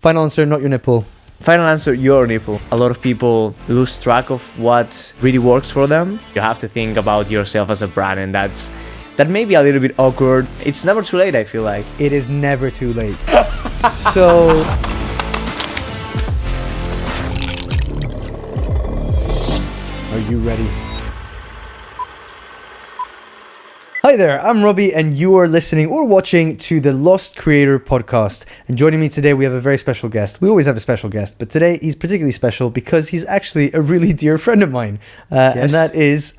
Final answer, not your nipple. Final answer, your nipple. A lot of people lose track of what really works for them. You have to think about yourself as a brand, and that may be a little bit awkward. It's never too late, I feel like. It is never too late. So... Are you ready? Hi there, I'm Robbie and you are listening or watching to the Lost Creator podcast. And joining me today, we have a very special guest. We always have a special guest, but today he's particularly special because he's actually a really dear friend of mine. Yes. And that is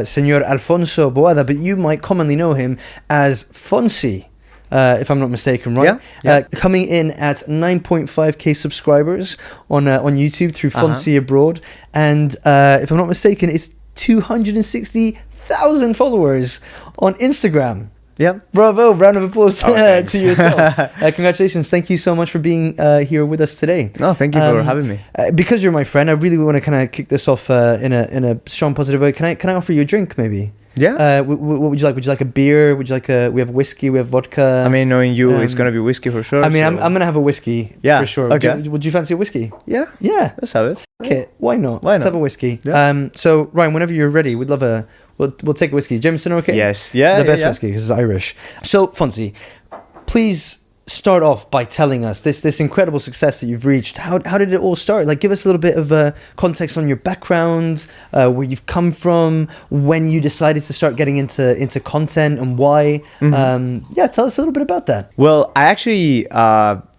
Senor Alfonso Boada, but you might commonly know him as Fonsi. If I'm not mistaken, right? Yeah. Coming in at 9.5k subscribers on YouTube through Fonsi Abroad. And if I'm not mistaken, it's 260,000 followers on Instagram. Yeah. Bravo. Round of applause to yourself. Congratulations. Thank you so much for being here with us today. No, thank you for having me. Because you're my friend, I really want to kind of kick this off in a strong positive way. Can I offer you a drink maybe? Yeah. What would you like? Would you like a beer? Would you like we have whiskey, we have vodka. I mean, knowing you, it's gonna be whiskey for sure. I mean, so. I'm gonna have a whiskey for sure. Okay. Would you fancy a whiskey? Yeah. Let's have it. Okay, why not? Why Let's not? have a whiskey. Yeah. So Ryan, whenever you're ready, we'd love we'll take a whiskey. Jameson, okay? Yes. Yeah. The best whiskey because it's Irish. So Fonsi, please start off by telling us this incredible success that you've reached. How did it all start? Like, give us a little bit of context on your background, where you've come from, when you decided to start getting into content and why. Tell us a little bit about that. Well, I actually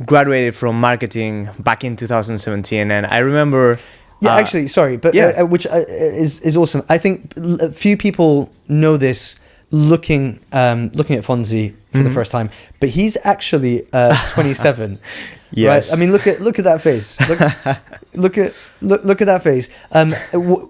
graduated from marketing back in 2017, and I remember. Actually, sorry, but which is awesome. I think few people know this. Looking at Fonsi for the first time, but he's actually 27. Yes. Right? I mean, look at that face. Look at that face.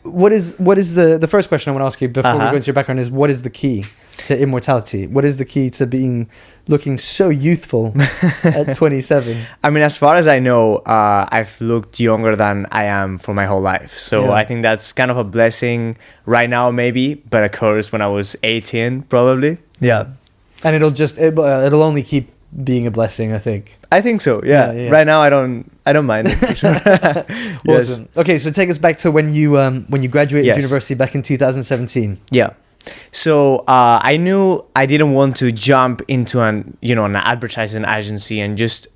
What is the first question I want to ask you before we go into your background is, what is the key to immortality? What is the key to looking so youthful at 27? I mean, as far as I know, I've looked younger than I am for my whole life. So I think that's kind of a blessing right now, maybe, but a curse when I was 18, probably. Yeah. And it'll only keep being a blessing, I think. I think so. Yeah. Right now, I don't mind it for sure. Awesome. Yes. Okay, so take us back to when you graduated university back in 2017. Yeah. So I knew I didn't want to jump into an advertising agency and just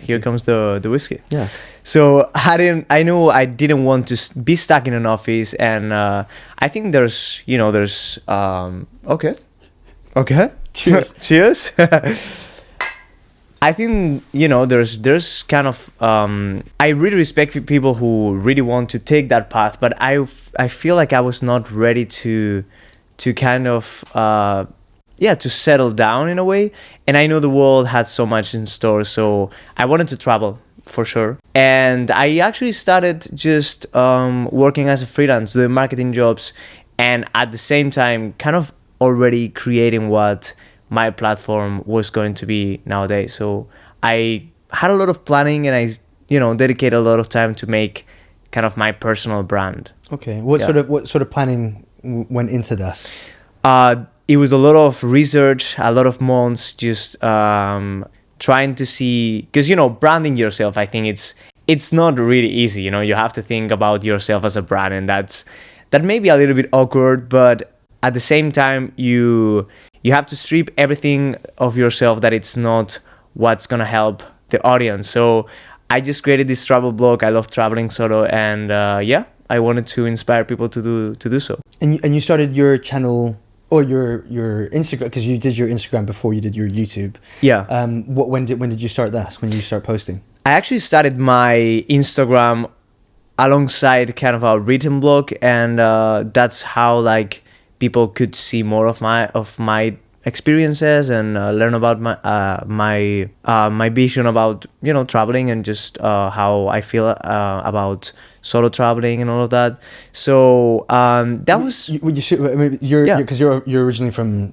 here comes the whiskey. Yeah. So I knew I didn't want to be stuck in an office, and I think there's okay. Cheers. Cheers. I think there's kind of I really respect people who really want to take that path, but I feel like I was not ready to kind of to settle down in a way, and I know the world had so much in store, so I wanted to travel for sure. And I actually started just working as a freelance, doing marketing jobs, and at the same time kind of already creating what my platform was going to be nowadays. So I had a lot of planning, and I dedicated a lot of time to make kind of my personal brand. Okay. What sort of planning went into this? It was a lot of research, a lot of months, just trying to see, because branding yourself, I think it's not really easy. You have to think about yourself as a brand, and that may be a little bit awkward, but at the same time you have to strip everything of yourself that it's not what's gonna help the audience. So I just created this travel blog. I love traveling solo, and I wanted to inspire people to do so. And you started your channel or your Instagram, because you did your Instagram before you did your YouTube. Yeah. When did you start that? When did you start posting? I actually started my Instagram alongside kind of a written blog, and that's how people could see more of my experiences and learn about my vision about traveling, and just how I feel about solo traveling and all of that. So that was because you're originally from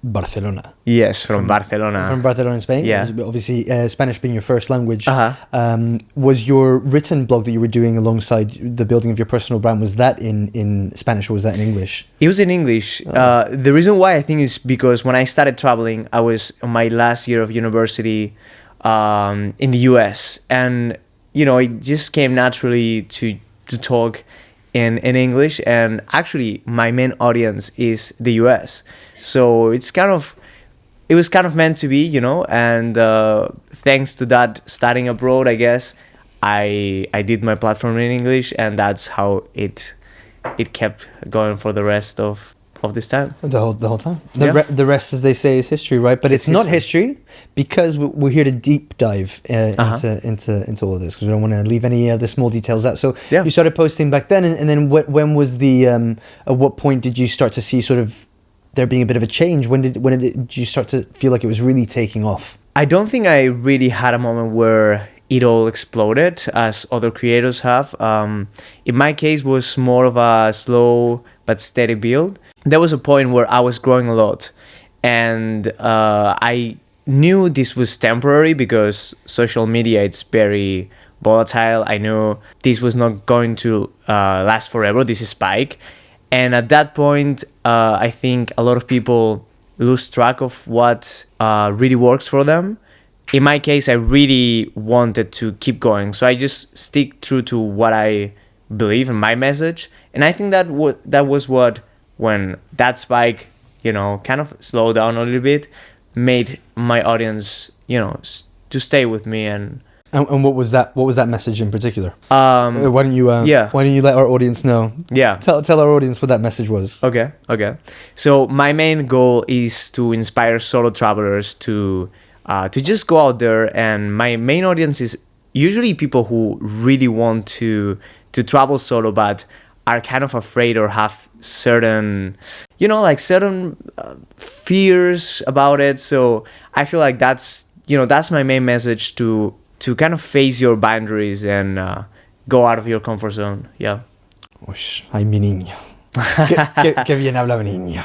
Barcelona. Yes, from Barcelona. From Barcelona in Spain. Yeah. Obviously, Spanish being your first language. Was your written blog that you were doing alongside the building of your personal brand, was that in Spanish or was that in English? It was in English. The reason why I think is because when I started traveling, I was on my last year of university. in the US, and it just came naturally to talk in English. And actually my main audience is the US, so it was kind of meant to be, and thanks to that studying abroad, I guess I did my platform in English, and that's how it kept going for the rest of this time. The whole time. The rest, as they say, is history, right? But it's not history, because we're here to deep dive into all of this, because we don't want to leave any of the small details out. So you started posting back then, and then when was the at what point did you start to see sort of there being a bit of a change? When did you start to feel like it was really taking off? I don't think I really had a moment where it all exploded as other creators have. In my case, was more of a slow but steady build. There was a point where I was growing a lot, and I knew this was temporary, because social media, it's very volatile. I knew this was not going to last forever, this spike. And at that point, I think a lot of people lose track of what really works for them. In my case, I really wanted to keep going, so I just stick true to what I believe in my message. And I think that was what, when that spike, kind of slowed down a little bit, made my audience, to stay with me. And what was that message in particular? Why don't you let our audience know? Yeah. Tell our audience what that message was. Okay. So my main goal is to inspire solo travelers to just go out there, and my main audience is usually people who really want to travel solo, but are kind of afraid or have certain fears about it. So I feel like that's my main message, to kind of face your boundaries and go out of your comfort zone. Yeah. Ush, ay, mi niño. Que bien habla mi niño.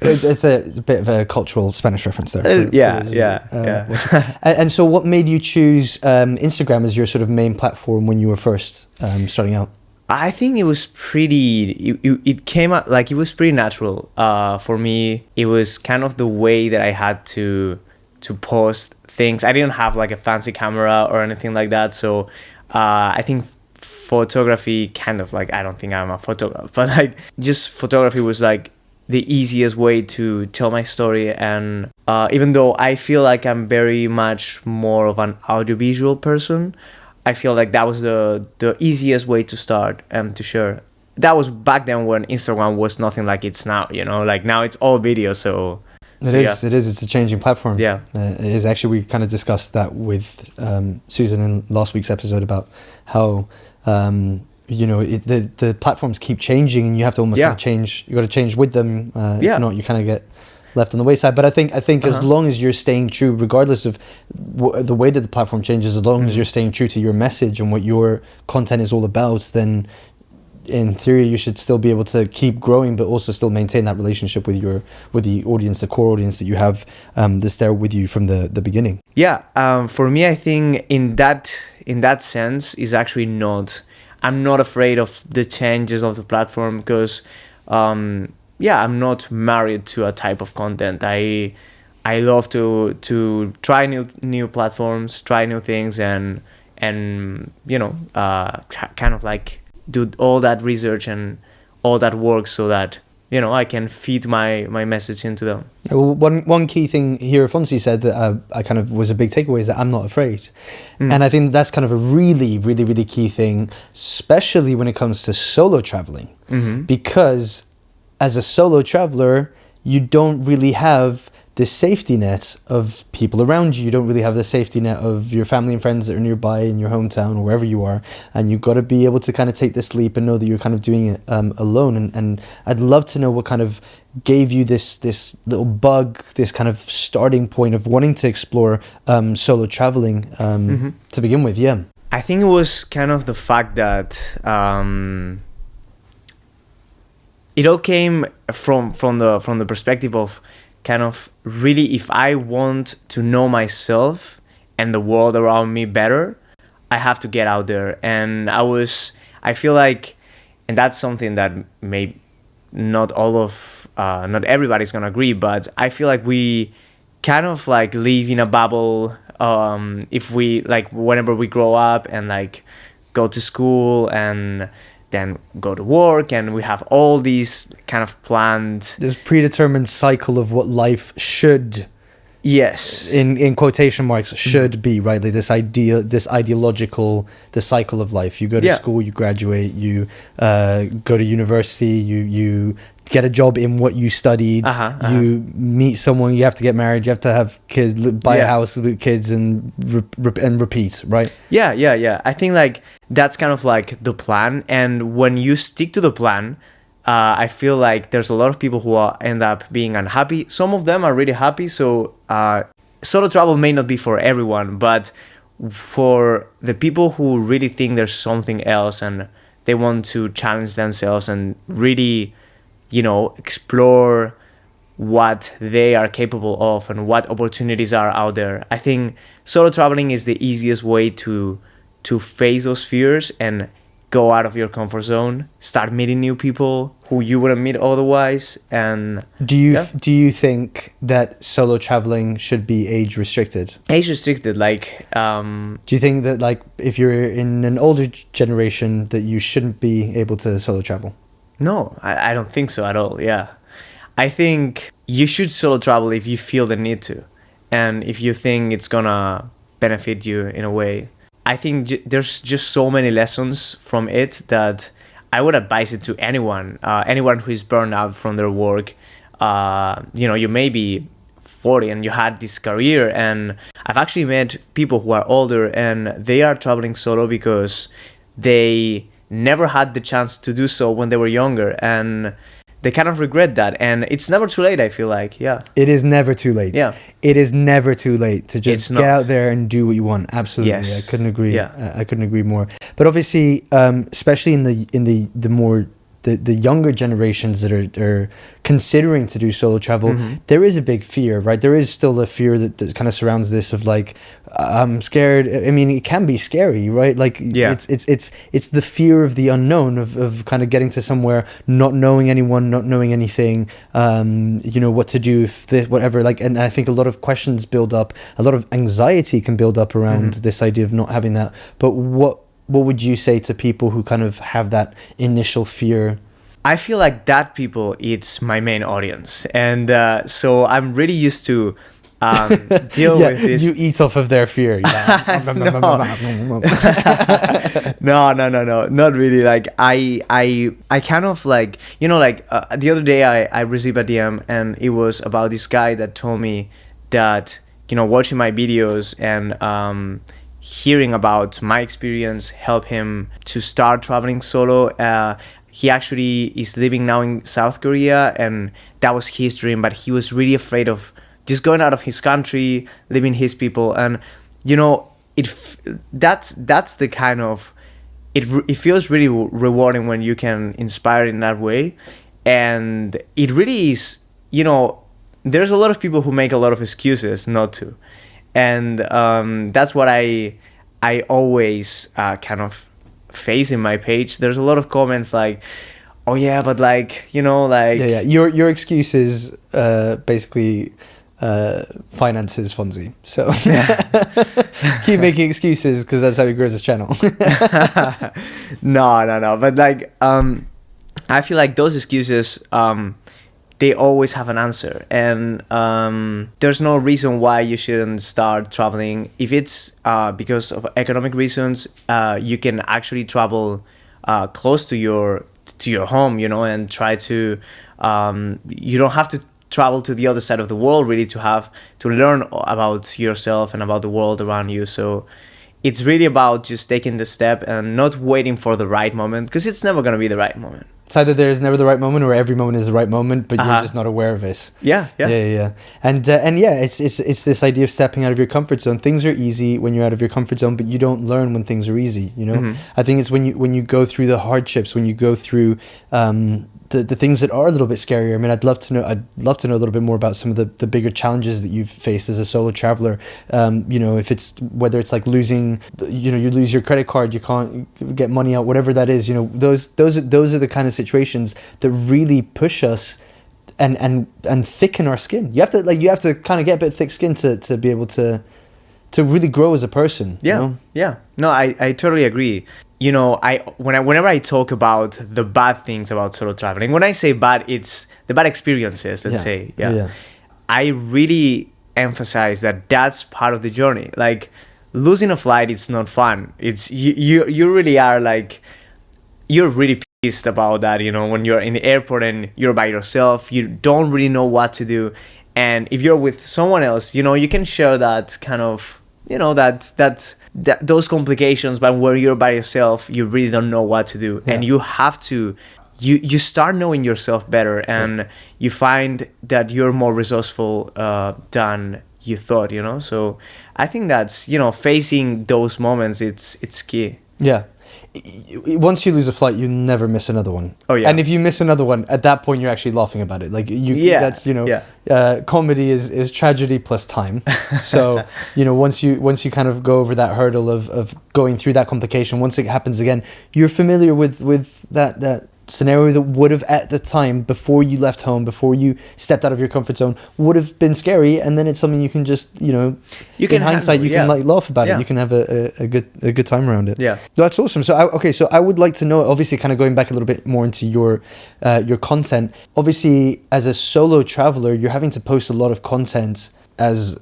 It's a bit of a cultural Spanish reference there. And so what made you choose Instagram as your sort of main platform when you were first starting out? I think it was it came out like it was pretty natural. For me, it was kind of the way that I had to post things. I didn't have like a fancy camera or anything like that, so I think photography kind of like, I don't think I'm a photographer, but like just photography was like the easiest way to tell my story. And even though I feel like I'm very much more of an audiovisual person, I feel like that was the easiest way to start and to share. That was back then when Instagram was nothing like it's now, like now it's all video. So it is. It's a changing platform. Yeah. It is. Actually, we kind of discussed that with Susan in last week's episode about how the platforms keep changing, and you have to almost kind of change. You got to change with them. If not, you kind of get left on the wayside. But I think as long as you're staying true, regardless of the way that the platform changes, as long as you're staying true to your message and what your content is all about, then in theory you should still be able to keep growing, but also still maintain that relationship with the audience, the core audience that you have that's there with you from the beginning. For me, I think in that sense is actually I'm not afraid of the changes of the platform, because I'm not married to a type of content. I love to try new platforms, try new things, and kind of like do all that research and all that work so that I can feed my message into them. Well, one key thing here Fonsi said that I kind of was a big takeaway is that I'm not afraid. And I think that's kind of a really, really, really key thing, especially when it comes to solo traveling. Because as a solo traveler, you don't really have the safety net of people around you. You don't really have the safety net of your family and friends that are nearby in your hometown or wherever you are. And you've got to be able to kind of take this leap and know that you're kind of doing it alone. And I'd love to know what kind of gave you this little bug, this kind of starting point of wanting to explore solo traveling to begin with. Yeah. I think it was kind of the fact that it all came from the perspective of kind of really, if I want to know myself and the world around me better, I have to get out there. And I feel like, and that's something that not everybody's gonna agree, but I feel like we kind of like live in a bubble. If we like, whenever we grow up and like go to school and then go to work, and we have all these kind of planned, this predetermined cycle of what life should, yes, in quotation marks, should be, right? Like this idea, this ideological, the cycle of life. You go to school, you graduate, you go to university, you get a job in what you studied, you meet someone, you have to get married, you have to have kids, buy a house with kids, and repeat, right? Yeah. I think like that's kind of like the plan, and when you stick to the plan, I feel like there's a lot of people who end up being unhappy. Some of them are really happy, so solo travel may not be for everyone, but for the people who really think there's something else and they want to challenge themselves and really, you know, explore what they are capable of and what opportunities are out there, I think solo traveling is the easiest way to face those fears and go out of your comfort zone, start meeting new people who you wouldn't meet otherwise. And do you think that solo traveling should be age restricted? Age restricted, like do you think that like if you're in an older generation that you shouldn't be able to solo travel? No, I don't think so at all. Yeah, I think you should solo travel if you feel the need to, and if you think it's gonna benefit you in a way. I think there's just so many lessons from it that I would advise it to anyone who is burned out from their work. You know, you may be 40 and you had this career, and I've actually met people who are older and they are traveling solo because they never had the chance to do so when they were younger, and they kind of regret that. And it's never too late, I feel like. Yeah, it is never too late. Yeah, it is never too late to just get out there and do what you want. Absolutely. Yes. I couldn't agree. Yeah. I couldn't agree more. But obviously, especially in the more the younger generations that are considering to do solo travel, there is a big fear, right? There is still a fear that kind of surrounds this of like, I'm scared. I mean, it can be scary, right? Like, it's the fear of the unknown, of kind of getting to somewhere, not knowing anyone, not knowing anything, you know, what to do if whatever. Like, and I think a lot of questions build up, a lot of anxiety can build up around this idea of not having that. But what would you say to people who kind of have that initial fear? I feel like that people, it's my main audience. And so I'm really used to deal with this. You eat off of their fear. No, not really. Like I kind of like, you know, like the other day I received a DM and it was about this guy that told me that, you know, watching my videos and hearing about my experience helped him to start traveling solo. He actually is living now in South Korea, and that was his dream, but he was really afraid of just going out of his country, leaving his people. And you know, that's the kind of it feels really rewarding when you can inspire in that way. And it really is, you know, there's a lot of people who make a lot of excuses not to. And that's what I always kind of face in my page. There's a lot of comments like, oh yeah, but like, you know, like your excuses basically finances Fonsi, so keep making excuses because that's how he grows his channel. no, but like I feel like those excuses they always have an answer, and there's no reason why you shouldn't start traveling. If it's because of economic reasons, you can actually travel close to your home, you know, and try to you don't have to travel to the other side of the world really to learn about yourself and about the world around you. So it's really about just taking the step and not waiting for the right moment, because it's never going to be the right moment. It's either there's never the right moment or every moment is the right moment, but you're just not aware of it. Yeah. And yeah, it's this idea of stepping out of your comfort zone. Things are easy when you're out of your comfort zone, but you don't learn when things are easy. You know, I think it's when you go through the hardships, when you go through the things that are a little bit scarier. I mean, I'd love to know a little bit more about some of the bigger challenges that you've faced as a solo traveler. You know, whether it's like losing, you know, you lose your credit card, you can't get money out, whatever that is. You know, those are the kind of situations that really push us and thicken our skin. You have to kind of get a bit thick skin to be able to really grow as a person. Yeah, you know? yeah. No, I totally agree. You know, whenever I talk about the bad things about solo traveling, when I say bad, it's the bad experiences. Let's say, yeah. I really emphasize that that's part of the journey. Like, losing a flight, it's not fun. It's you really are like, you're really pissed about that. You know, when you're in the airport and you're by yourself, you don't really know what to do. And if you're with someone else, you know, you can share that kind of, you know, that those complications. But when you're by yourself, you really don't know what to do, and you have to. You start knowing yourself better, and you find that you're more resourceful than you thought. You know, so I think that's, you know, facing those moments. It's key. Yeah. Once you lose a flight, you never miss another one. Oh yeah. And if you miss another one, at that point you're actually laughing about it. Like that's, you know, comedy is tragedy plus time. So, you know, once you kind of go over that hurdle of going through that complication, once it happens again, you're familiar with that scenario that would have, at the time, before you left home, before you stepped out of your comfort zone, would have been scary. And then it's something you can just, you know, in hindsight, you can like laugh about it. You can have a good time around it. Yeah. So that's awesome. So I would like to know, obviously, kind of going back a little bit more into your content. Obviously, as a solo traveler, you're having to post a lot of content as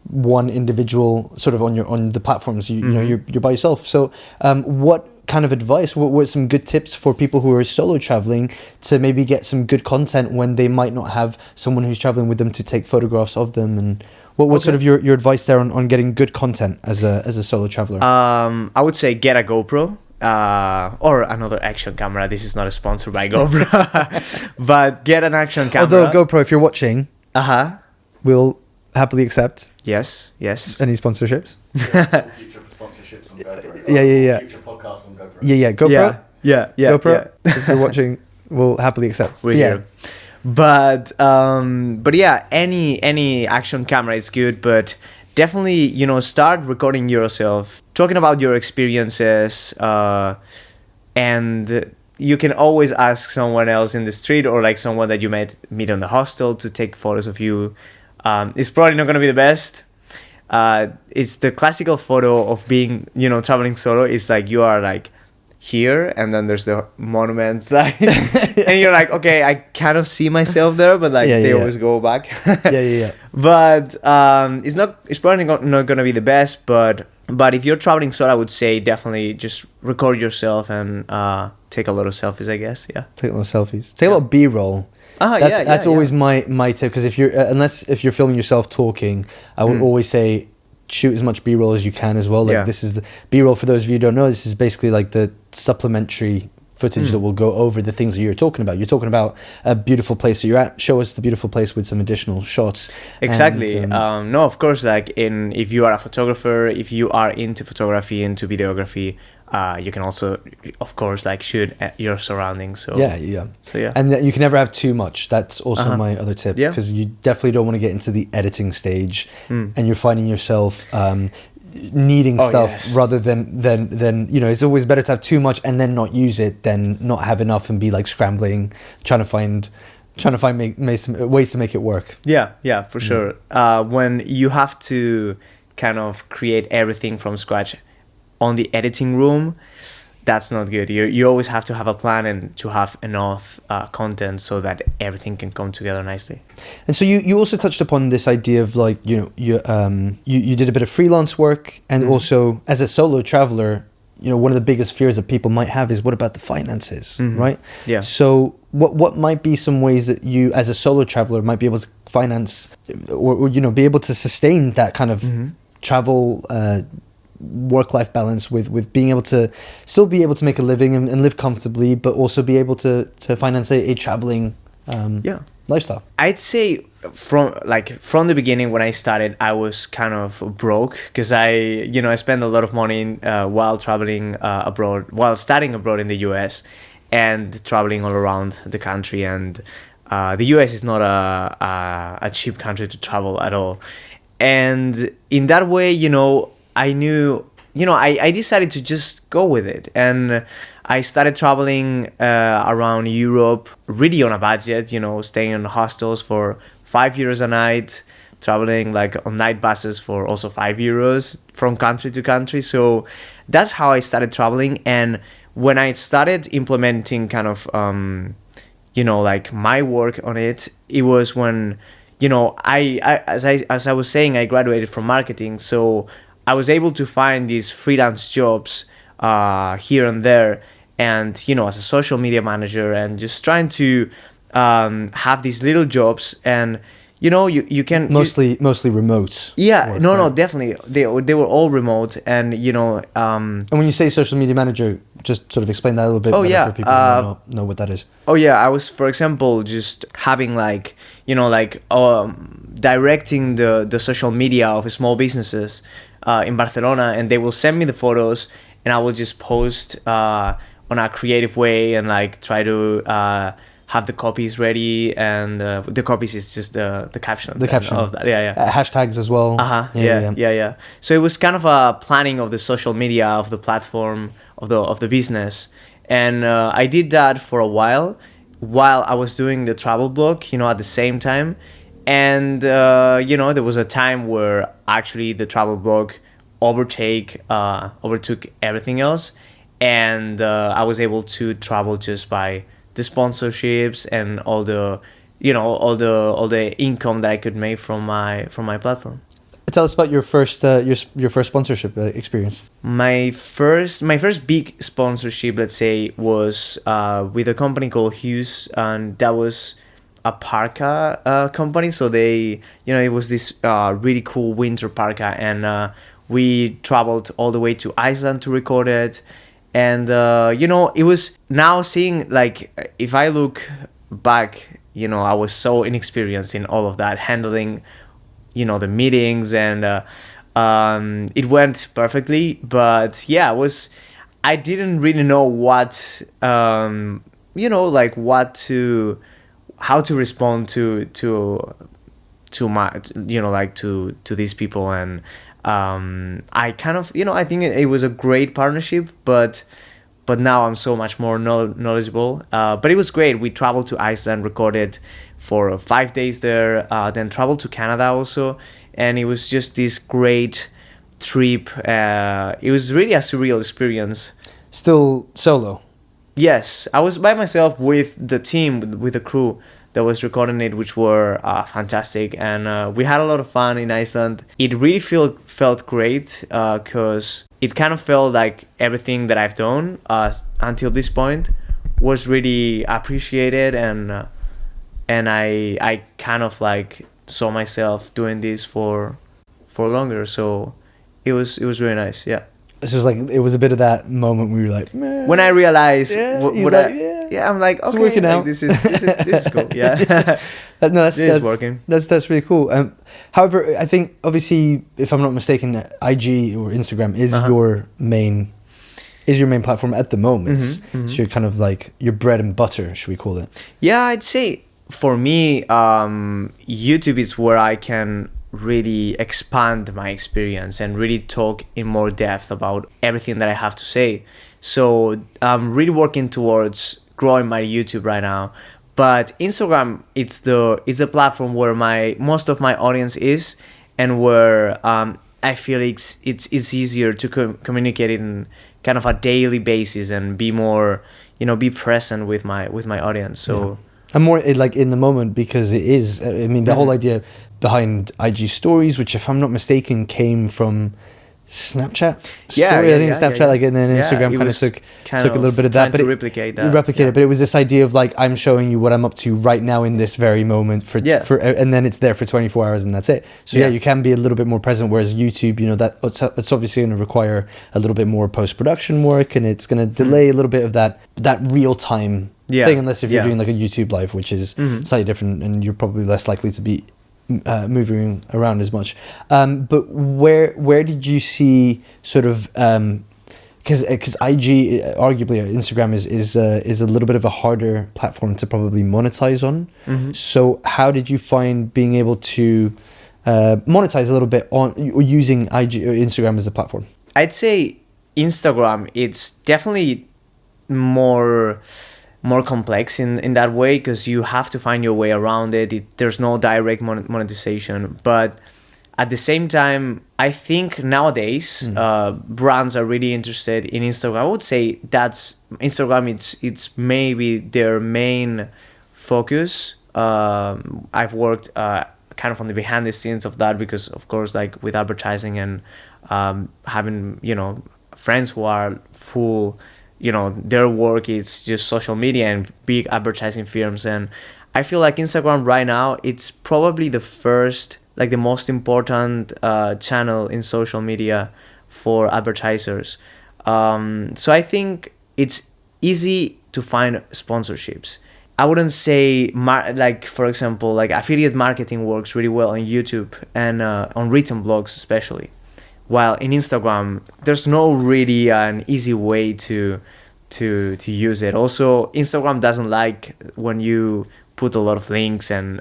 one individual, sort of on the platforms. You know, you're by yourself. So what kind of advice, what were some good tips for people who are solo traveling to maybe get some good content when they might not have someone who's traveling with them to take photographs of them? And what's sort of your advice there on getting good content as a solo traveler? I would say get a GoPro or another action camera. This is not a sponsor by GoPro, but get an action camera. Although GoPro, if you're watching, we'll happily accept yes any sponsorships. Future sponsorships on GoPro. Yeah. Future podcasts on GoPro. Yeah, GoPro. Yeah. GoPro. If you're watching, we'll happily accept. We're here. But yeah, any action camera is good, but definitely, you know, start recording yourself, talking about your experiences, and you can always ask someone else in the street or like someone that you might meet on the hostel to take photos of you. It's probably not going to be the best. It's the classical photo of being, you know, traveling solo. It's like you are like here, and then there's the monuments, like, and you're like, okay, I kind of see myself there, but like they always go back. But it's probably not going to be the best. But if you're traveling solo, I would say definitely just record yourself and take a lot of selfies, I guess. Yeah. Take a lot of selfies. Take a lot of B-roll. That's always my tip, because if you're filming yourself talking, I would always say shoot as much B-roll as you can as well. Like this is the B-roll, for those of you who don't know, this is basically like the supplementary footage that will go over the things that you're talking about. You're talking about a beautiful place that you're at. Show us the beautiful place with some additional shots. Exactly. And, no, of course, like if you are a photographer, if you are into photography, into videography, you can also, of course, like shoot at your surroundings. So and you can never have too much. That's also my other tip, because you definitely don't want to get into the editing stage and you're finding yourself needing stuff rather than you know, it's always better to have too much and then not use it than not have enough and be like scrambling trying to find some ways to make it work. Yeah, for sure. When you have to kind of create everything from scratch on the editing room, that's not good. You always have to have a plan and to have enough content so that everything can come together nicely. And so you also touched upon this idea of like, you know, you did a bit of freelance work, and also as a solo traveler, you know, one of the biggest fears that people might have is, what about the finances, right? Yeah. So what might be some ways that you as a solo traveler might be able to finance or you know, be able to sustain that kind of travel work-life balance with being able to still be able to make a living and live comfortably, but also be able to finance a traveling lifestyle? I'd say from the beginning, when I started, I was kind of broke, because I spent a lot of money while traveling abroad, while studying abroad in the US and traveling all around the country. And the US is not a cheap country to travel at all. And in that way, you know, I knew, you know, I decided to just go with it. And I started traveling around Europe, really on a budget, staying in hostels for €5 a night, traveling like on night buses for also €5 from country to country. So that's how I started traveling. And when I started implementing kind of, like my work on it, it was when, as I was saying, I graduated from marketing. So I was able to find these freelance jobs here and there. And, as a social media manager and just trying to have these little jobs and, you can mostly remote. Yeah, work, no, right? definitely. They were all remote, and And when you say social media manager, just sort of explain that a little bit better for people who might not know what that is. Oh yeah, I was, for example, just having directing the social media of small businesses in Barcelona, and they will send me the photos, and I will just post on a creative way and like try to have the copies ready, and the copies is just the caption. The caption of that. Yeah. Hashtags as well. Yeah. So it was kind of a planning of the social media of the platform of the business, and I did that for a while I was doing the travel blog, at the same time, and there was a time where actually the travel blog overtook everything else, and I was able to travel just by the sponsorships and all the income that I could make from my platform. Tell us about your first sponsorship experience. My first big sponsorship, let's say, was with a company called Hughes, and that was a parka company. So they, it was this really cool winter parka, and we traveled all the way to Iceland to record it. And it was, now seeing, like, if I look back, I was so inexperienced in all of that, handling the meetings, and it went perfectly, but yeah, I didn't really know what how to respond to my to these people, and I kind of I think it was a great partnership, but now I'm so much more knowledgeable, but it was great. We traveled to Iceland, recorded for 5 days there, then traveled to Canada also, and it was just this great trip. It was really a surreal experience. Still solo? Yes, I was by myself with the team, with the crew that was recording it, which were fantastic, and we had a lot of fun in Iceland. It really felt great, because it kind of felt like everything that I've done until this point was really appreciated, and I kind of like saw myself doing this for longer, so it was really nice. Yeah. So it was a bit of that moment where you were like, meh. When I realized I'm like, okay, it's working out. This is cool. Yeah. That's working. That's really cool. However, I think obviously, if I'm not mistaken, IG or Instagram is your main platform at the moment. Mm-hmm. So you're kind of like your bread and butter, should we call it? Yeah, I'd say for me, YouTube is where I can really expand my experience and really talk in more depth about everything that I have to say. So I'm really working towards growing my YouTube right now. But Instagram, it's a platform where most of my audience is, and where I feel it's easier to communicate in kind of a daily basis and be more, be present with my audience. So. Yeah. I'm more like in the moment, because it is. I mean, the whole idea behind IG stories, which, if I'm not mistaken, came from Snapchat. I think Snapchat, like, and then Instagram kind of took a little bit of that, but replicate that. But it was this idea of like, I'm showing you what I'm up to right now in this very moment for and then it's there for 24 hours and that's it. So you can be a little bit more present. Whereas YouTube, that it's obviously going to require a little bit more post-production work, and it's going to delay a little bit of that real time thing, unless if you're doing like a YouTube live, which is slightly different, and you're probably less likely to be moving around as much. But where did you see sort of because IG, arguably Instagram is a little bit of a harder platform to probably monetize on. So how did you find being able to monetize a little bit on using IG or Instagram as a platform? I'd say Instagram, it's definitely more complex in that way, because you have to find your way around it. There's no direct monetization, but at the same time, I think nowadays brands are really interested in Instagram. I would say that's Instagram. It's maybe their main focus. I've worked kind of on the behind the scenes of that, because of course, like with advertising and having friends who are full, their work is just social media and big advertising firms. And I feel like Instagram right now, it's probably the first, like the most important channel in social media for advertisers. So I think it's easy to find sponsorships. I wouldn't say like, for example, like affiliate marketing works really well on YouTube and on written blogs especially. While in Instagram, there's no really an easy way to use it. Also, Instagram doesn't like when you put a lot of links and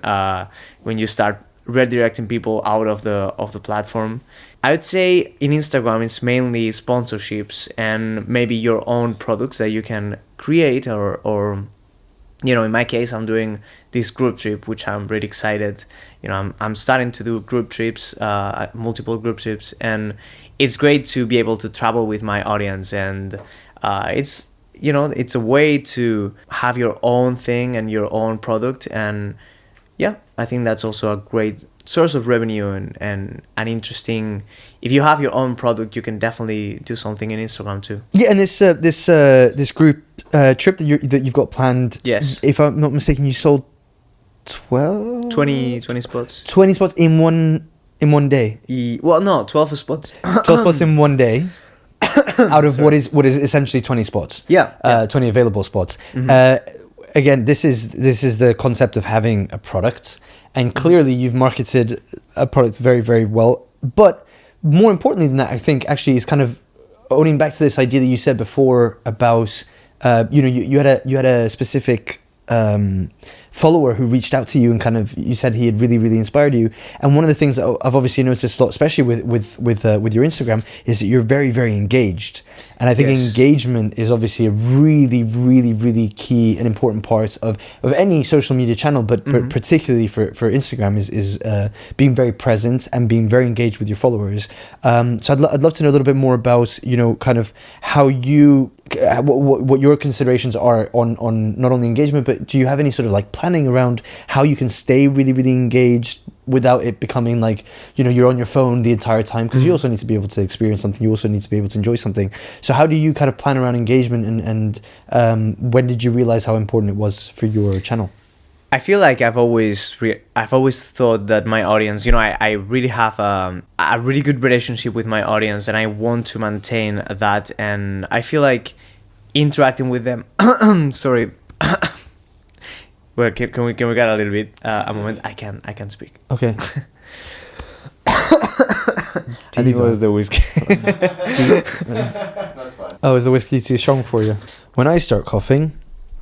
when you start redirecting people out of the platform. I would say in Instagram it's mainly sponsorships and maybe your own products that you can create, or in my case, I'm doing this group trip, which I'm really excited. I'm starting to do group trips, multiple group trips, and it's great to be able to travel with my audience. And it's a way to have your own thing and your own product. And yeah, I think that's also a great source of revenue and an interesting. If you have your own product, you can definitely do something in Instagram too. Yeah, and this group trip that you've got planned. Yes. If I'm not mistaken, you sold 20 spots. 20 spots in one day. 12 spots. 12 spots in one day. Out of what is essentially 20 spots. Yeah. 20 available spots. Again, this is the concept of having a product, and clearly you've marketed a product very, very well. But more importantly than that, I think actually is kind of owning back to this idea that you said before about you had a specific follower who reached out to you and kind of, you said he had really, really inspired you. And one of the things that I've obviously noticed a lot, especially with your Instagram, is that you're very, very engaged. And I think engagement is obviously a really, really, really key and important part of any social media channel, but particularly for Instagram is being very present and being very engaged with your followers. So I'd love to know a little bit more about, kind of how you, what your considerations are on not only engagement, but do you have any sort of like planning around how you can stay really, really engaged without it becoming like, you're on your phone the entire time, because you also need to be able to experience something. You also need to be able to enjoy something. So how do you kind of plan around engagement, and when did you realize how important it was for your channel? I feel like I've always thought that my audience, I really have a really good relationship with my audience, and I want to maintain that. And I feel like interacting with them. Sorry. Well, can we get a little bit a moment? I can speak. Okay. I think it was the whiskey. That's fine. Oh, is the whiskey too strong for you? When I start coughing,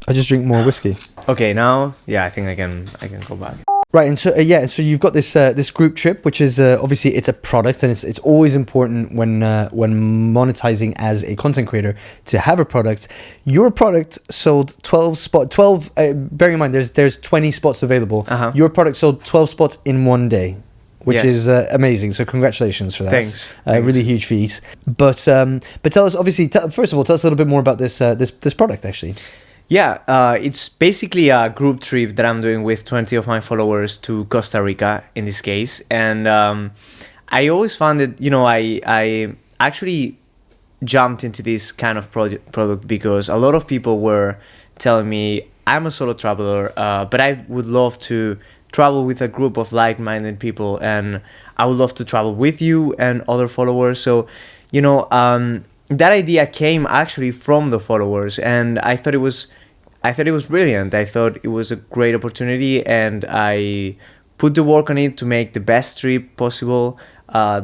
I just drink more whiskey. Okay, now, yeah, I think I can go back. Right, and so so you've got this group trip, which is obviously it's a product, and it's always important when monetizing as a content creator to have a product. Your product sold 12. Bearing in mind, there's 20 spots available. Your product sold 12 spots in one day, which is amazing. So congratulations for that. Thanks. Really huge feat. But tell us, obviously, first of all, tell us a little bit more about this product actually. Yeah, it's basically a group trip that I'm doing with 20 of my followers to Costa Rica in this case. And I always found that, I actually jumped into this kind of product because a lot of people were telling me, I'm a solo traveler, but I would love to travel with a group of like-minded people, and I would love to travel with you and other followers. So, that idea came actually from the followers, and I thought it was brilliant. I thought it was a great opportunity, and I put the work on it to make the best trip possible. A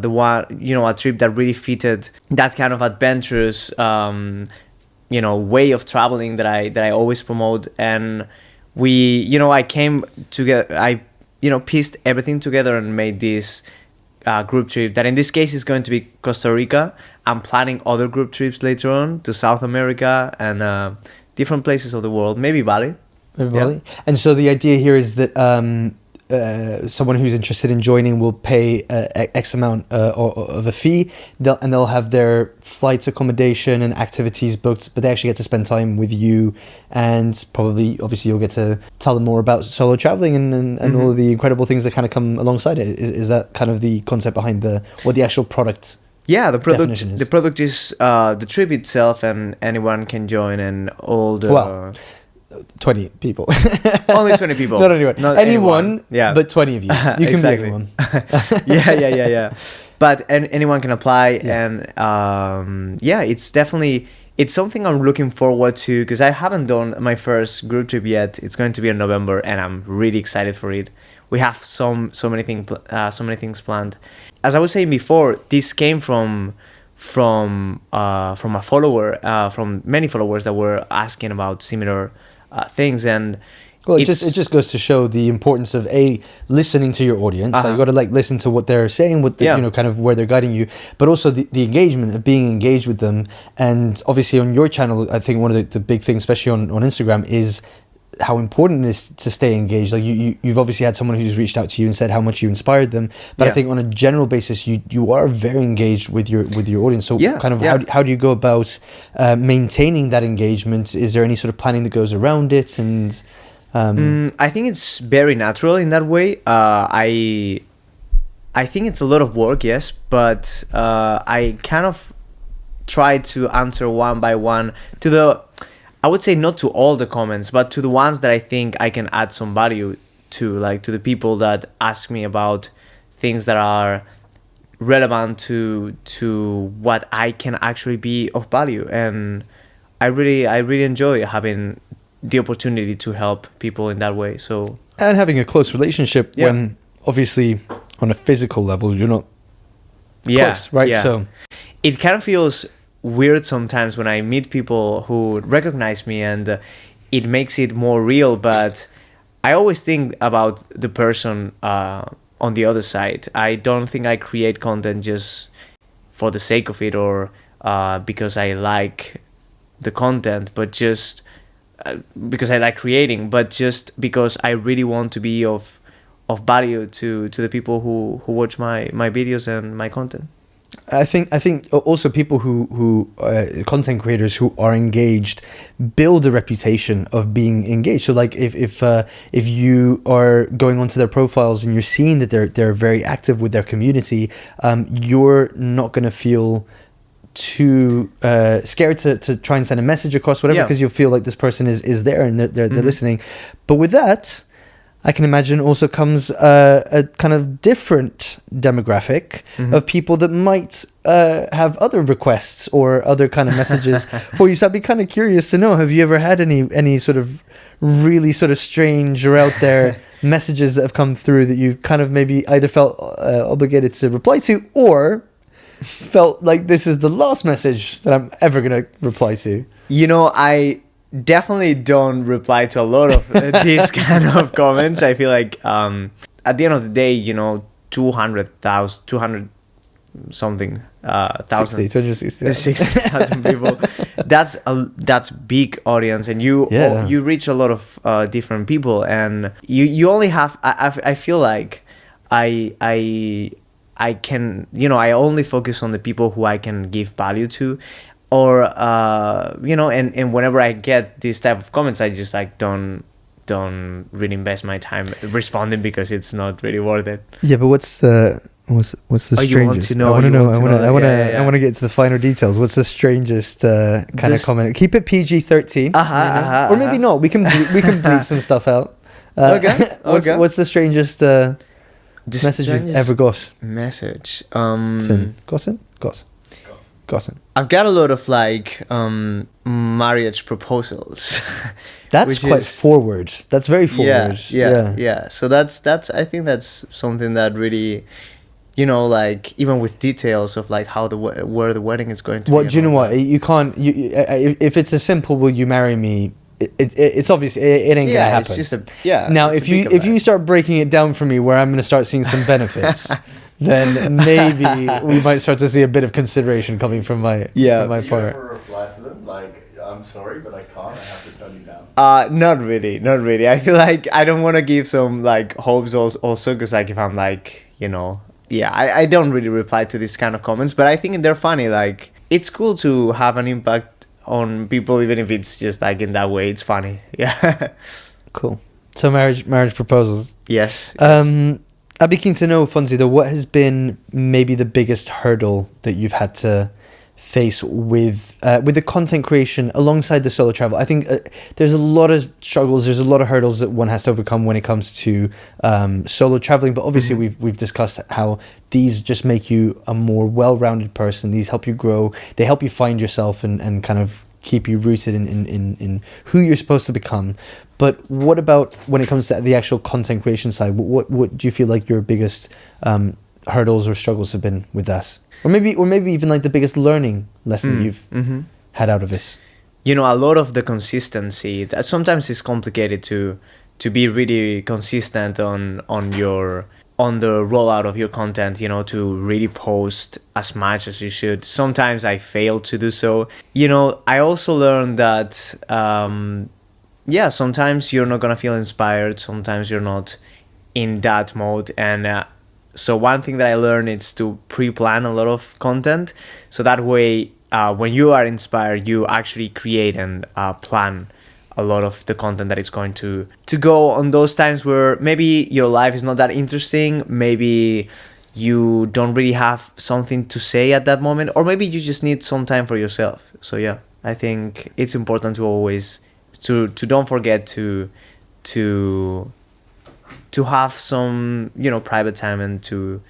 trip that really fitted that kind of adventurous, way of traveling that I always promote. And I came together. I pieced everything together and made this group trip that in this case is going to be Costa Rica. I'm planning other group trips later on to South America and different places of the world. Maybe Bali. Maybe Bali. And so the idea here is that someone who's interested in joining will pay X amount of a fee. They'll have their flights, accommodation, and activities booked, but they actually get to spend time with you, and probably, obviously, you'll get to tell them more about solo traveling and all of the incredible things that kind of come alongside it. Is that kind of the concept behind what the actual product? Yeah, the product. Definition is? The product is the trip itself, and anyone can join, and all the. Well, 20 people. Only 20 people. Not anyone. Not anyone, yeah. but 20 of you. You can Exactly. be anyone. yeah. But anyone can apply, Yeah. and it's definitely, it's something I'm looking forward to, because I haven't done my first group trip yet. It's going to be in November, and I'm really excited for it. We have so many things planned. As I was saying before, this came from a follower, from many followers that were asking about similar things, and Well, it just goes to show the importance of listening to your audience. So you got to listen to what they're saying, kind of where they're guiding you, but also the engagement of being engaged with them. And obviously on your channel, I think one of the big things, especially on Instagram, is how important it is to stay engaged. Like you've obviously had someone who's reached out to you and said how much you inspired them, but I think on a general basis, you are very engaged with your audience. So how do you go about maintaining that engagement? Is there any sort of planning that goes around it? And I think it's very natural in that way. I think it's a lot of work, yes, but I kind of try to answer one by one I would say not to all the comments, but to the ones that I think I can add some value to, like to the people that ask me about things that are relevant to what I can actually be of value. And I really enjoy having the opportunity to help people in that way. So, and having a close relationship when obviously on a physical level you're not close, right? Yeah. So it kind of feels weird sometimes when I meet people who recognize me, and it makes it more real, but I always think about the person on the other side. I don't think I create content just for the sake of it, or because I like the content, but just because I like creating, but just because I really want to be of value to the people who watch my videos and my content. I think also people who content creators who are engaged build a reputation of being engaged. So like if you are going onto their profiles and you're seeing that they're very active with their community, you're not going to feel too scared to try and send a message across, whatever, because you'll feel like this person is there and they're listening. But with that, I can imagine also comes a kind of different demographic of people that might have other requests or other kind of messages for you. So I'd be kind of curious to know, have you ever had any sort of really sort of strange or out there messages that have come through that you kind of maybe either felt obligated to reply to, or felt like this is the last message that I'm ever going to reply to? You know, I definitely don't reply to a lot of these kind of comments. I feel like at the end of the day, 200 something thousand 60,000 people, that's big audience, and you reach a lot of different people, and you only have I feel like I can, I only focus on the people who I can give value to, or and whenever I get these type of comments, I just like don't really invest my time responding, because it's not really worth it. Yeah, but what's the strangest? You want to know? I want to get to the finer details. What's the strangest kind of comment? Keep it PG-13, or maybe not. We can bleep some stuff out. Okay. What's the strangest message you've ever got? Message. Gossen. I've got a lot of marriage proposals. That's quite forward. That's very forward. Yeah. So that's I think that's something that really, even with details of like how where the wedding is going to be. What do you know? What you can't. If it's a simple "Will you marry me?" It's obvious it ain't gonna happen. It's just Now, if you start breaking it down for me, where I'm gonna start seeing some benefits, then maybe we might start to see a bit of consideration coming from my Yeah. from my Do you part. ever reply to them like, I'm sorry, but I can't. I have to turn you down. Not really, not really. I feel like I don't want to give some like hopes also, because like if I'm like, yeah, I don't really reply to these kind of comments, but I think they're funny. Like it's cool to have an impact on people, even if it's just like in that way. It's funny. Yeah. Cool. So marriage proposals. Yes. I'd be keen to know, Fonsi, though, what has been maybe the biggest hurdle that you've had to face with the content creation alongside the solo travel? I think there's a lot of struggles, there's a lot of hurdles that one has to overcome when it comes to solo traveling, but obviously we've discussed how these just make you a more well-rounded person. These help you grow, they help you find yourself and kind of keep you rooted in who you're supposed to become. But what about when it comes to the actual content creation side? What do you feel like your biggest hurdles or struggles have been with that? Or maybe even like the biggest learning lesson you've had out of this? A lot of the consistency. That sometimes it's complicated to be really consistent on the rollout of your content, to really post as much as you should. Sometimes I fail to do so. I also learned that, sometimes you're not going to feel inspired. Sometimes you're not in that mode. And so one thing that I learned is to pre-plan a lot of content. So that way, when you are inspired, you actually create and plan a lot of the content that is going to go on those times where maybe your life is not that interesting, maybe you don't really have something to say at that moment, or maybe you just need some time for yourself. So yeah, I think it's important to always to don't forget to have some private time and to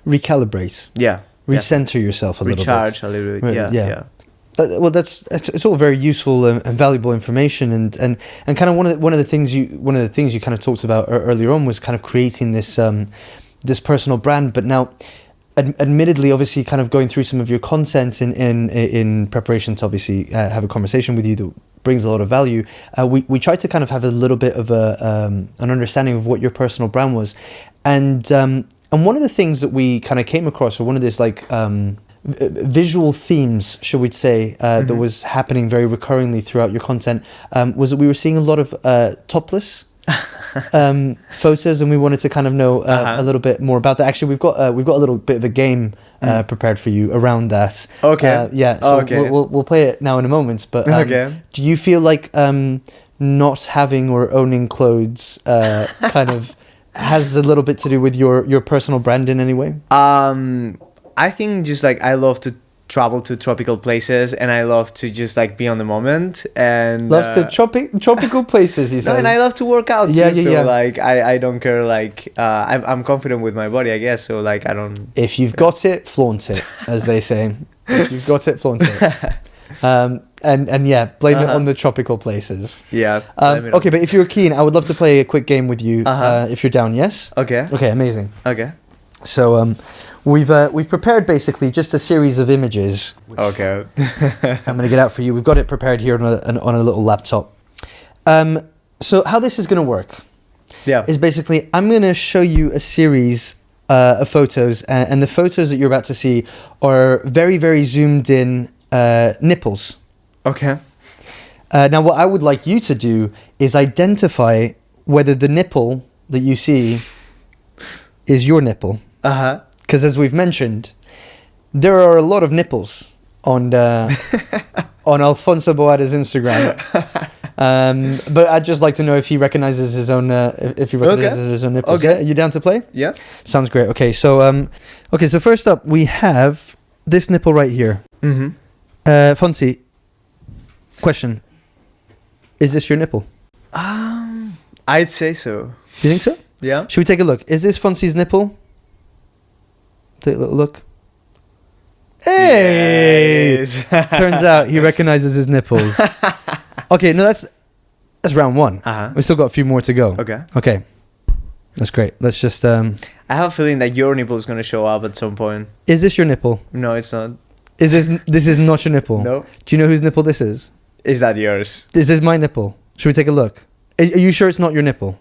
recalibrate, recenter yourself a little bit, recharge a little bit. Yeah. Well, it's all very useful and valuable information, and kind of one of the things you kind of talked about earlier on was kind of creating this this personal brand. But now, admittedly, obviously, kind of going through some of your content in preparation to obviously have a conversation with you that brings a lot of value. We tried to kind of have a little bit of an understanding of what your personal brand was, and one of the things that we kind of came across, or one of this like visual themes, should we say, that was happening very recurringly throughout your content, was that we were seeing a lot of topless photos, and we wanted to kind of know a little bit more about that. Actually, we've got a little bit of a game prepared for you around that. Okay. So we'll play it now in a moment. But do you feel like not having or owning clothes kind of has a little bit to do with your personal brand in any way? I think just like I love to travel to tropical places, and I love to just like be on the moment, and loves to tropical places, he says. No, and I love to work out too. Yeah. Like I don't care. Like I'm confident with my body, I guess. So like I don't. If you've got it, flaunt it, as they say. If you've got it, flaunt it. Blame it on the tropical places. Yeah. Okay, but if you're keen, I would love to play a quick game with you. If you're down, yes. Okay. Okay, amazing. Okay. So we've prepared basically just a series of images. Okay. I'm gonna get out for you. We've got it prepared here on a little laptop. So how this is gonna work? Is basically I'm gonna show you a series of photos, and the photos that you're about to see are very, very zoomed in nipples. Okay. Now what I would like you to do is identify whether the nipple that you see is your nipple. Because as we've mentioned, there are a lot of nipples on Alfonso Boada's Instagram. But I'd just like to know if he recognizes his own his own nipples. Okay. Yeah? Are you down to play? Yeah. Sounds great. Okay, so so first up we have this nipple right here. Fonsi, question: is this your nipple? I'd say so. Do you think so? Yeah. Should we take a look? Is this Fonsi's nipple? Take a little look. Hey! Yes. Turns out he recognizes his nipples. Okay, no, that's round one. We still got a few more to go. Okay. That's great. Let's just I have a feeling that your nipple is going to show up at some point. Is this your nipple? No, it's not. This is not your nipple? No. Do you know whose nipple this is? Is that yours? This is my nipple. Should we take a look? Are you sure it's not your nipple?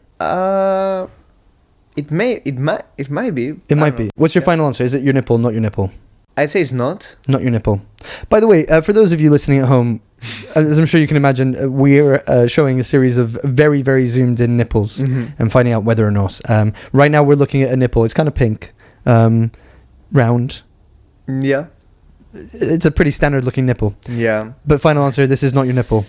It might be. It might be. What's your final answer? Is it your nipple, not your nipple? I'd say it's not. Not your nipple. By the way, for those of you listening at home, as I'm sure you can imagine, we're showing a series of very, very zoomed in nipples and finding out whether or not. Right now, we're looking at a nipple. It's kind of pink, round. Yeah. It's a pretty standard looking nipple. Yeah. But final answer, this is not your nipple.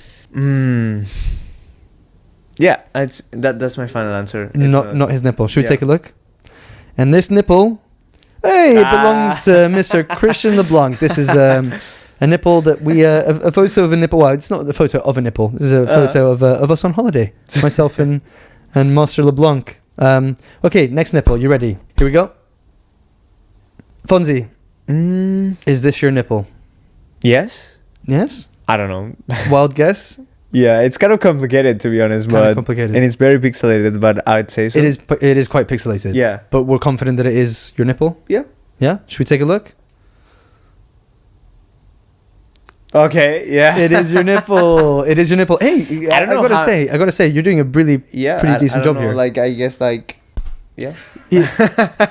Yeah, that's my final answer. Not his nipple. Should we take a look? And this nipple, hey, it belongs to Mr. Christian LeBlanc. This is a nipple that we a photo of a nipple. Well, it's not the photo of a nipple. This is a photo of us on holiday. Myself and Master LeBlanc. Okay, next nipple. You ready? Here we go. Fonsi, is this your nipple? Yes. Yes. I don't know. Wild guess. Yeah, it's kind of complicated to be honest, Kind of complicated. and it's very pixelated. But I'd say so. It is quite pixelated. Yeah. But we're confident that it is your nipple. Yeah. Yeah. Should we take a look? Okay. Yeah. It is your nipple. It is your nipple. Hey, I gotta say, you're doing a really pretty decent job here. Like I guess yeah.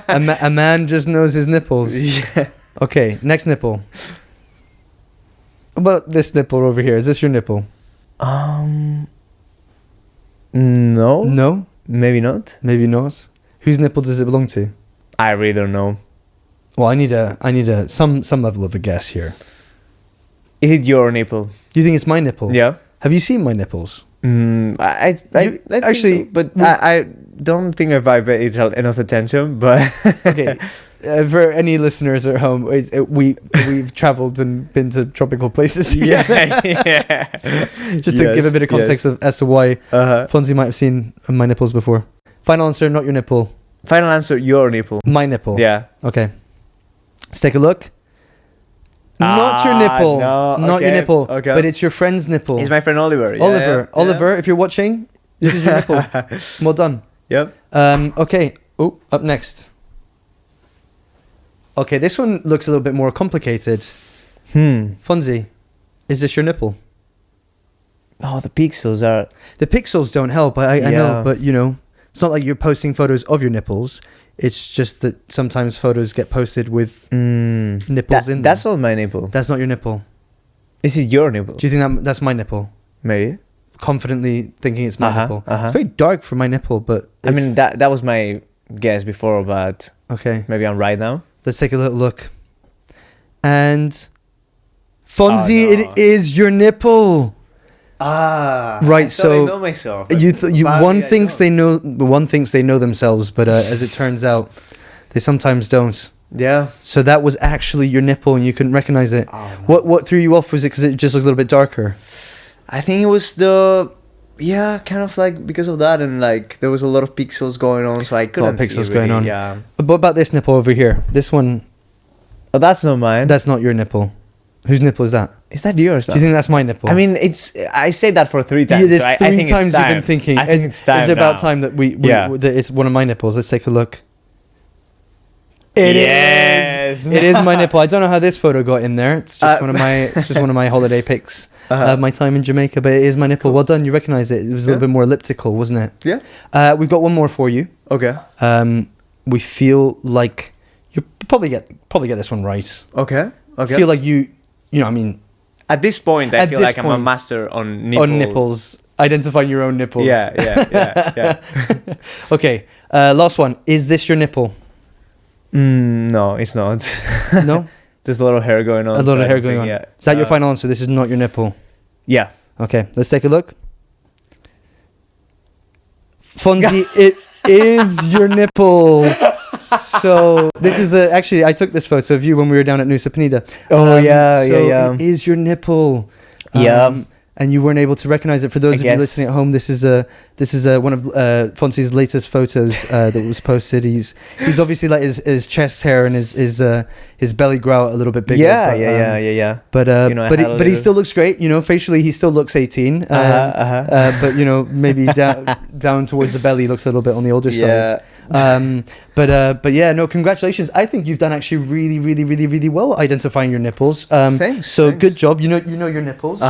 A man just knows his nipples. Yeah. Okay, next nipple. What about this nipple over here? Is this your nipple? No. No? Maybe not. Maybe not. Whose nipple does it belong to? I really don't know. Well, I need some level of a guess here. Is it your nipple? Do you think it's my nipple? Yeah. Have you seen my nipples? I actually, think so, but I don't think I've paid enough attention. But okay, for any listeners at home, we've travelled and been to tropical places. Yeah. Just to give a bit of context as to why Fonsi might have seen my nipples before. Final answer, not your nipple. Final answer, your nipple. My nipple. Yeah. Okay. Let's take a look. Not your nipple. No, not your okay, nipple. okay. But it's your friend's nipple. It's my friend Oliver. Yeah, Oliver. yeah. Oliver, if you're watching, this is your nipple. Well done. Yep. Okay. Oh, up next. Okay, this one looks a little bit more complicated. Fonsi, is this your nipple? Oh, the pixels are... The pixels don't help. I know, but you know, it's not like you're posting photos of your nipples. It's just that sometimes photos get posted with nipples in them. That's not my nipple. That's not your nipple. Is it your nipple? Do you think that's my nipple? Maybe. Confidently thinking it's my nipple. Uh-huh. It's very dark for my nipple, but... I mean, that was my guess before, but... Okay. Maybe I'm right now. Let's take a little look. And... Fonsi, it is your nipple! Right. So I know myself. One thinks they know themselves, but as it turns out, they sometimes don't. Yeah. So that was actually your nipple, and you couldn't recognize it. Oh, no. What threw you off? Was it because it just looked a little bit darker? I think it was kind of like because of that, and like there was a lot of pixels going on, so I couldn't see pixels really, going on. Yeah. What about this nipple over here? This one. Oh, that's not mine. That's not your nipple. Whose nipple is that? Is that yours? Do you think that's my nipple? I mean, I say that for 3 times. Yeah, there's so I 3 think times it's you've time. been thinking. I think it's time. Is it about now. time that that it's one of my nipples? Let's take a look. It is. It is my nipple. I don't know how this photo got in there. It's just one of my holiday pics of my time in Jamaica. But it is my nipple. Well done. You recognise it. It was a little bit more elliptical, wasn't it? Yeah. We've got one more for you. Okay. We feel like you probably get this one right. Okay. Okay. Feel like you know. I mean, at this point, I feel like I'm a point, master on nipples. Identifying your own nipples. Yeah. Okay. Last one. Is this your nipple? No, it's not. No? There's a lot of hair going on. A lot of hair going on. Yeah. Is that your final answer? This is not your nipple? Yeah. Okay, let's take a look. Fonsi, it is your nipple. So this is actually I took this photo of you when we were down at Nusa Penida. Yeah. It is your nipple. Yeah. And you weren't able to recognize it. For those of you listening at home, this is one of Fonsi's latest photos that was posted. He's obviously like his chest hair and his belly grow out a little bit bigger. Yeah. But he still looks great. You know, facially he still looks 18. But you know, maybe down towards the belly looks a little bit on the older side. But yeah, no, congratulations. I think you've done actually really, really, really, really well identifying your nipples. Thanks. Good job. You know your nipples.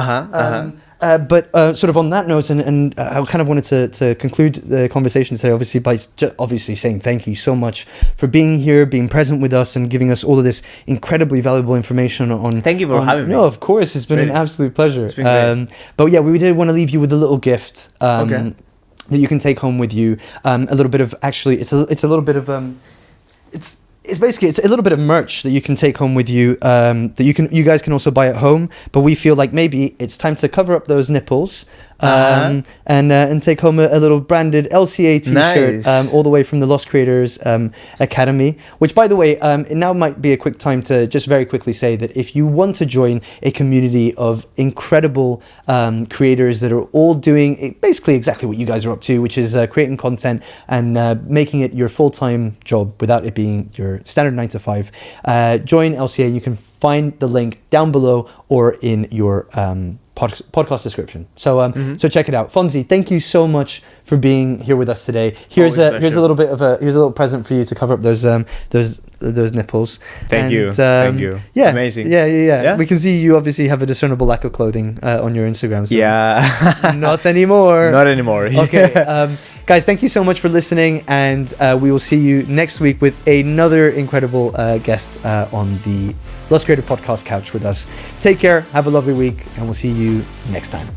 But sort of on that note, and I kind of wanted to conclude the conversation today, obviously, by obviously saying thank you so much for being here, being present with us, and giving us all of this incredibly valuable information on... Thank you for having me. No, of course. It's been Really? an absolute pleasure. It's been great. But yeah, we did want to leave you with a little gift that you can take home with you. A little bit of... Actually, it's a little bit of... It's basically a little bit of merch that you can take home with you, that you guys can also buy at home. But we feel like maybe it's time to cover up those nipples and take home a little branded LCA t-shirt, Nice. all the way from the Lost Creators Academy. Which, by the way, it now might be a quick time to just very quickly say that if you want to join a community of incredible creators that are all doing basically exactly what you guys are up to, which is creating content and making it your full-time job without it being your standard 9 to 5, join LCA. You can find the link down below or in your podcast description. So so check it out. Fonsi, thank you so much for being here with us today. Here's a little present for you to cover up those nipples. Thank you. Yeah, Amazing. Yeah. We can see you obviously have a discernible lack of clothing on your Instagram. So Yeah. not anymore. Not anymore. Okay, guys, thank you so much for listening, and we will see you next week with another incredible guest on the Lost Creator Podcast couch with us. Take care, have a lovely week, and we'll see you next time.